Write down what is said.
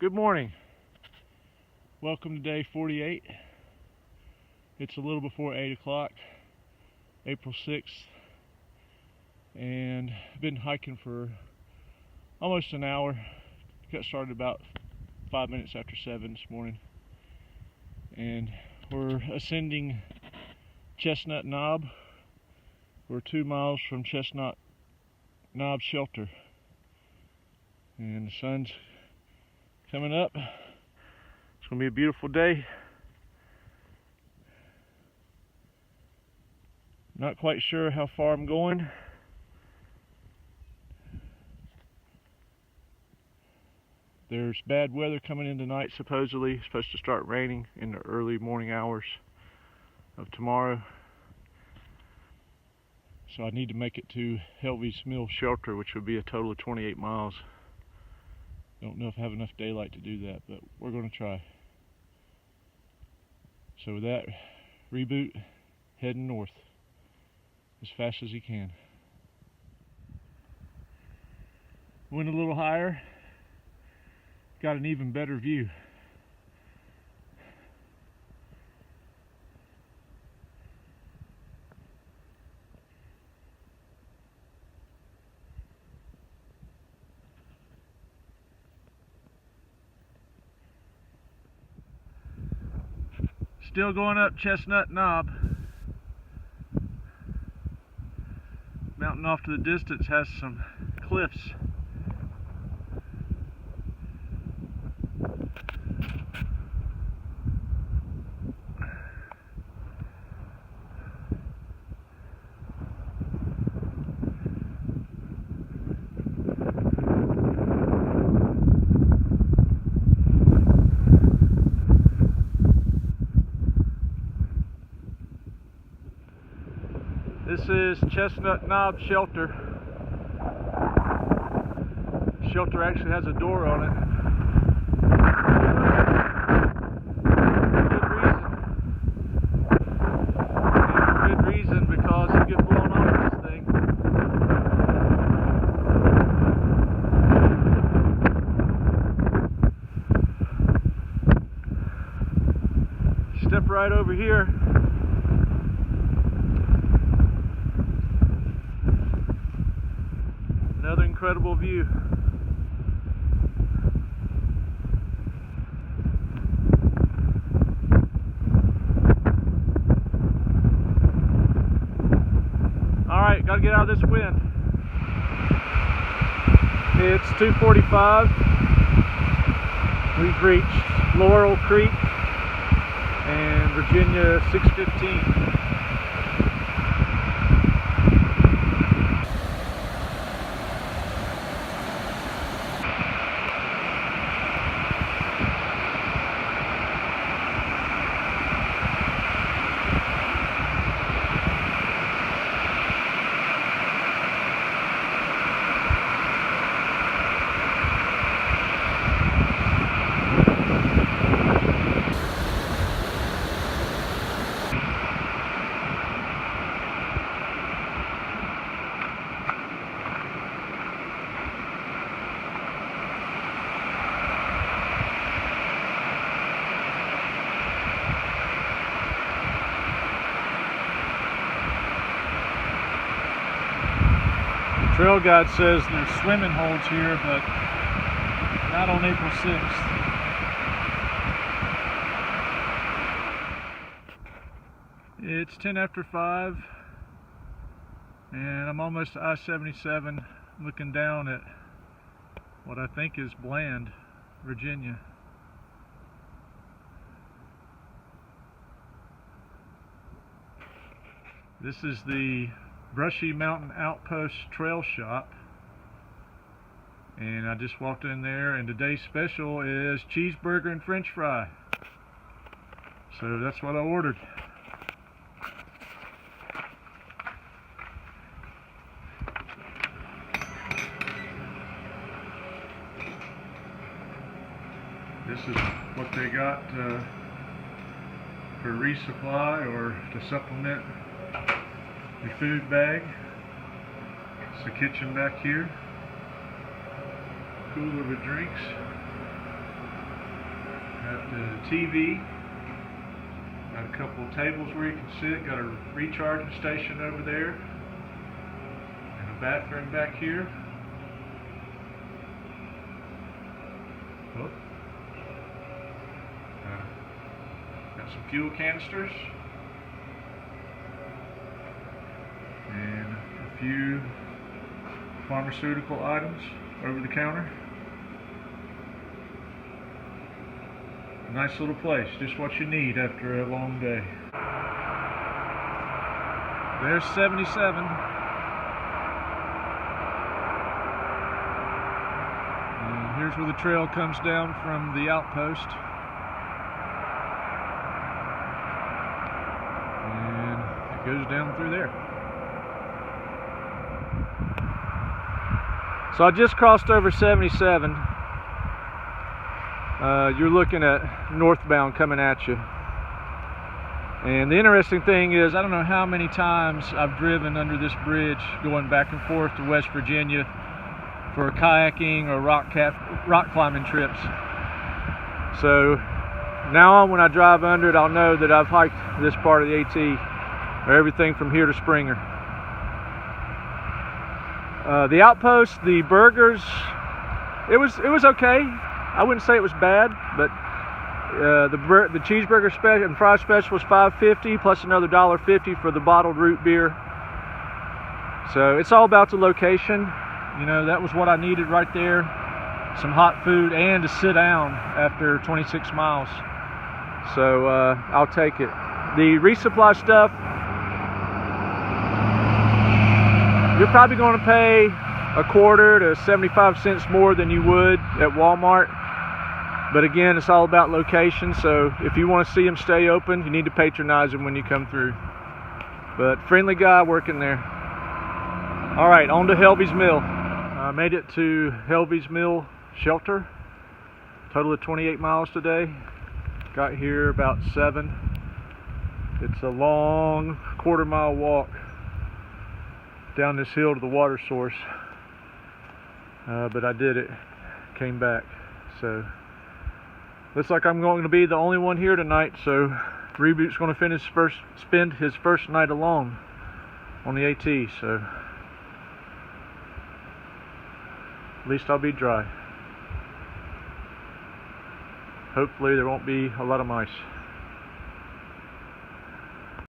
Good morning. Welcome to day 48. It's a little before 8 o'clock, April 6th, and I've been hiking for almost an hour. Got started about 5 minutes after 7 this morning, and we're ascending Chestnut Knob. We're 2 miles from Chestnut Knob shelter, and the sun's coming up. It's going to be a beautiful day. Not quite sure how far I'm going. There's bad weather coming in tonight, supposedly. It's supposed to start raining in the early morning hours of tomorrow. So I need to make it to Helvey's Mill shelter, which would be a total of 28 miles. Don't know if I have enough daylight to do that, but we're going to try. So with that, reboot, heading north as fast as he can. Went a little higher, got an even better view. Still going up Chestnut Knob. Mountain off to the distance has some cliffs. This is Chestnut Knob shelter. Shelter actually has a door on it. Good reason, because you get blown off this thing. Step right over here. Another incredible view. Alright, gotta get out of this wind. It's 2:45. We've reached Laurel Creek and Virginia 6:15. Trail guide says there's swimming holds here, but not on April 6th. It's 10 after 5, and I'm almost to I-77, looking down at what I think is Bland, Virginia. This is the Brushy Mountain Outpost trail shop, and I just walked in there, and today's special is cheeseburger and french fry, so that's what I ordered. This is what they got for resupply or to supplement your food bag. It's the kitchen back here. Cooler with drinks. Got the TV. Got a couple of tables where you can sit. Got a recharging station over there. And a bathroom back here. Oh. Got some fuel canisters. And a few pharmaceutical items over the counter. Nice little place, just what you need after a long day. There's 77. And here's where the trail comes down from the outpost. And it goes down through there. So I just crossed over 77. You're looking at northbound coming at you. And the interesting thing is, I don't know how many times I've driven under this bridge going back and forth to West Virginia for kayaking or rock climbing trips. So now on, when I drive under it, I'll know that I've hiked this part of the AT, or everything from here to Springer. The outpost, the burgers, it was okay. I wouldn't say it was bad, but the cheeseburger special and fry special was $5.50 plus another $1.50 for the bottled root beer. So it's all about the location. You know, that was what I needed right there. Some hot food and to sit down after 26 miles. So I'll take it. The resupply stuff, you're probably going to pay a quarter to 75 cents more than you would at Walmart. But again, it's all about location, so if you want to see them stay open, you need to patronize them when you come through. But friendly guy working there. All right, on to Helvey's Mill. I made it to Helvey's Mill shelter. Total of 28 miles today. Got here about 7. It's a long quarter-mile walk down this hill to the water source. But I did it. Came back. So looks like I'm going to be the only one here tonight, so Reboot's going to spend his first night alone on the AT, so at least I'll be dry. Hopefully there won't be a lot of mice.